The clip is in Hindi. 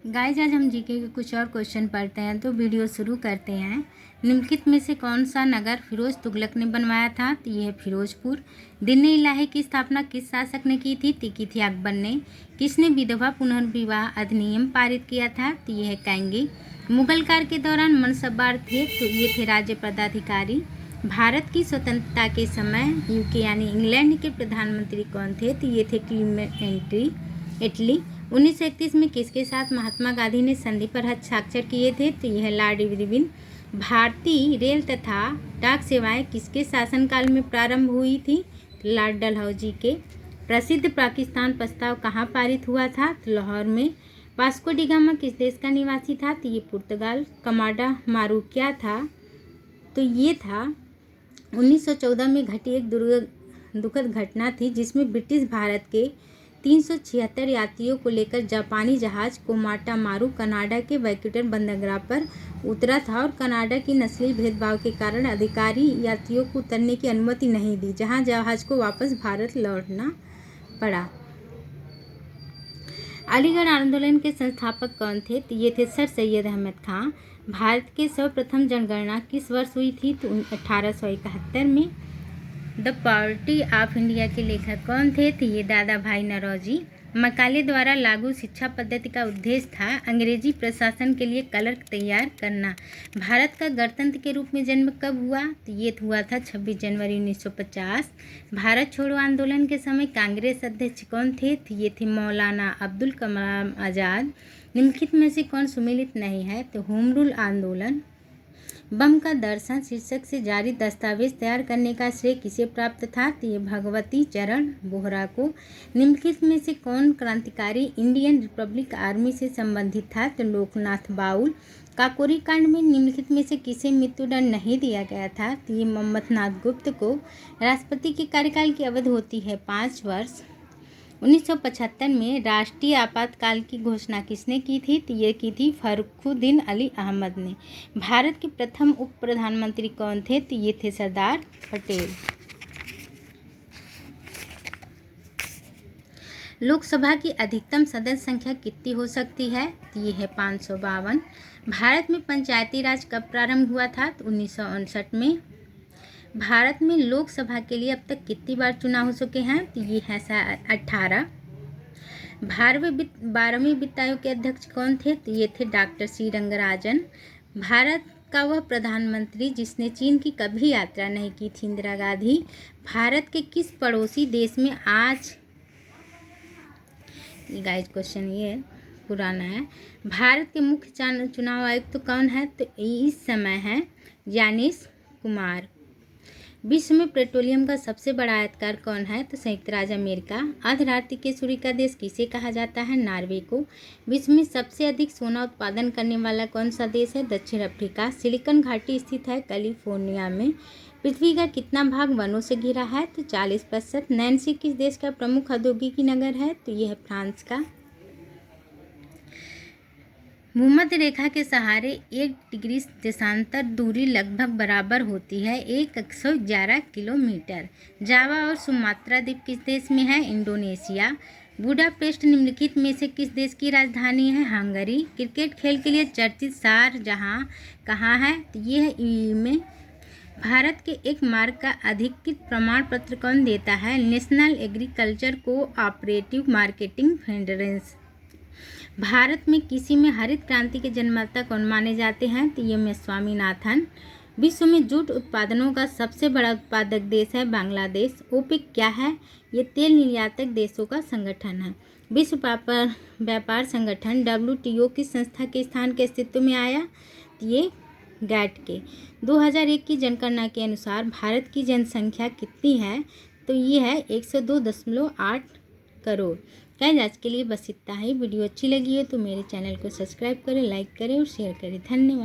गाइस आज हम जीके के कुछ और क्वेश्चन पढ़ते हैं, तो वीडियो शुरू करते हैं। निम्नलिखित में से कौन सा नगर फिरोज तुगलक ने बनवाया था? तो ये है फिरोजपुर। दिल्ली इलाहे की स्थापना किस शासक ने की थी? तो की थी अकबर ने। किसने विधवा पुनर्विवाह अधिनियम पारित किया था? तो ये है कांगी। मुगल काल के दौरान मनसबदार थे, तो ये थे राज्य पदाधिकारी। भारत की स्वतंत्रता के समय यूके यानी इंग्लैंड के प्रधानमंत्री कौन थे? तो ये थे क्लीमेंट इटली। 1931 में किसके साथ महात्मा गांधी ने संधि पर हस्ताक्षर किए थे? तो यह लॉर्ड इरविन। भारतीय रेल तथा डाक सेवाएं किसके शासनकाल में प्रारंभ हुई थी? लॉर्ड डलहौजी के। प्रसिद्ध पाकिस्तान प्रस्ताव कहाँ पारित हुआ था? तो लाहौर में। वास्को डी गामा किस देश का निवासी था? तो ये पुर्तगाल। कमाडा मारू क्या था? तो ये था 1914 में घटी एक दुखद घटना थी, जिसमें ब्रिटिश भारत के 376 यात्रियों को लेकर जापानी जहाज कोमाटा मारू कनाडा के वैंकूवर बंदरगाह पर उतरा था और कनाडा की नस्ली भेदभाव के कारण अधिकारी यात्रियों को उतरने की अनुमति नहीं दी, जहां जहाज को वापस भारत लौटना पड़ा। अलीगढ़ आंदोलन के संस्थापक कौन थे? तो ये थे सर सैयद अहमद खां। भारत के सर्वप्रथम जनगणना किस वर्ष हुई थी? तो 1871 में। द पार्टी ऑफ इंडिया के लेखक कौन थे? तो ये दादा भाई नौरोजी। मकाले द्वारा लागू शिक्षा पद्धति का उद्देश्य था अंग्रेजी प्रशासन के लिए क्लर्क तैयार करना। भारत का गणतंत्र के रूप में जन्म कब हुआ? तो ये हुआ था 26 जनवरी 1950। भारत छोड़ो आंदोलन के समय कांग्रेस अध्यक्ष कौन थे? तो ये थे मौलाना अब्दुल कलाम आज़ाद। निम्नलिखित में से कौन सुमेलित नहीं है? तो होम रूल आंदोलन। बम का दर्शन शीर्षक से जारी दस्तावेज तैयार करने का श्रेय किसे प्राप्त था? तो ये भगवती चरण बोहरा को। निम्नलिखित में से कौन क्रांतिकारी इंडियन रिपब्लिक आर्मी से संबंधित था? तो लोकनाथ बाउल। काकोरी कांड में निम्नलिखित में से किसे मृत्युदंड नहीं दिया गया था? तो ये मोहम्मद नाथ गुप्त को। राष्ट्रपति के कार्यकाल की अवधि होती है 5 वर्ष। 1975 में राष्ट्रीय आपातकाल की घोषणा किसने की थी? तो ये की थी फखरुद्दीन अली अहमद ने। भारत के प्रथम उप प्रधानमंत्री कौन थे? तो ये थे सरदार पटेल। लोकसभा की अधिकतम सदस्य संख्या कितनी हो सकती है? तो ये है 552। भारत में पंचायती राज कब प्रारंभ हुआ था? तो 1959 में। भारत में लोकसभा के लिए अब तक कितनी बार चुनाव हो चुके हैं? तो ये है 18। 12वें वित्त आयोग के अध्यक्ष कौन थे? तो ये थे डॉक्टर सी रंगराजन। भारत का वह प्रधानमंत्री जिसने चीन की कभी यात्रा नहीं की थी? इंदिरा गांधी। भारत के किस पड़ोसी देश में आज गाइस क्वेश्चन ये पुराना है। भारत के मुख्य चुनाव आयुक्त कौन है? तो इस समय है ज्ञानेश कुमार। विश्व में पेट्रोलियम का सबसे बड़ा आयातकार कौन है? तो संयुक्त राज्य अमेरिका। अर्धरात्रि के सूर्य का देश किसे कहा जाता है? नॉर्वे को। विश्व में सबसे अधिक सोना उत्पादन करने वाला कौन सा देश है? दक्षिण अफ्रीका। सिलिकॉन घाटी स्थित है कैलिफोर्निया में। पृथ्वी का कितना भाग वनों से घिरा है? तो 40%। नैन्सी किस देश का प्रमुख औद्योगिकी नगर है? तो यह है फ्रांस का। भूमध्य रेखा के सहारे 1 डिग्री देशांतर दूरी लगभग बराबर होती है 111 किलोमीटर। जावा और सुमात्रा द्वीप किस देश में है? इंडोनेशिया। बुडापेस्ट निम्नलिखित में से किस देश की राजधानी है? हंगरी। क्रिकेट खेल के लिए चर्चित शारजाह कहाँ है? तो ये है यूएई में। भारत के एक मार्ग का अधिकृत प्रमाण पत्र कौन देता है? National agriculture cooperative marketing federation. Bharat में किसी में हरित क्रांति के जन्मदाता कौन माने जाते हैं? तो ये में स्वामीनाथन। विश्व में जूट उत्पादनों का सबसे बड़ा उत्पादक देश है बांग्लादेश। ओपेक क्या है? ये तेल निर्यातक देशों का संगठन है। विश्व व्यापार संगठन WTO किस संस्था के स्थान के अस्तित्व में आया? तो ये गैट के। 2001 की जनगणना के अनुसार भारत की जनसंख्या कितनी है? तो ये है 102.8 करोड़। गाइस आज के लिए बस इतना ही। वीडियो अच्छी लगी है तो मेरे चैनल को सब्सक्राइब करें, लाइक करें और शेयर करें। धन्यवाद।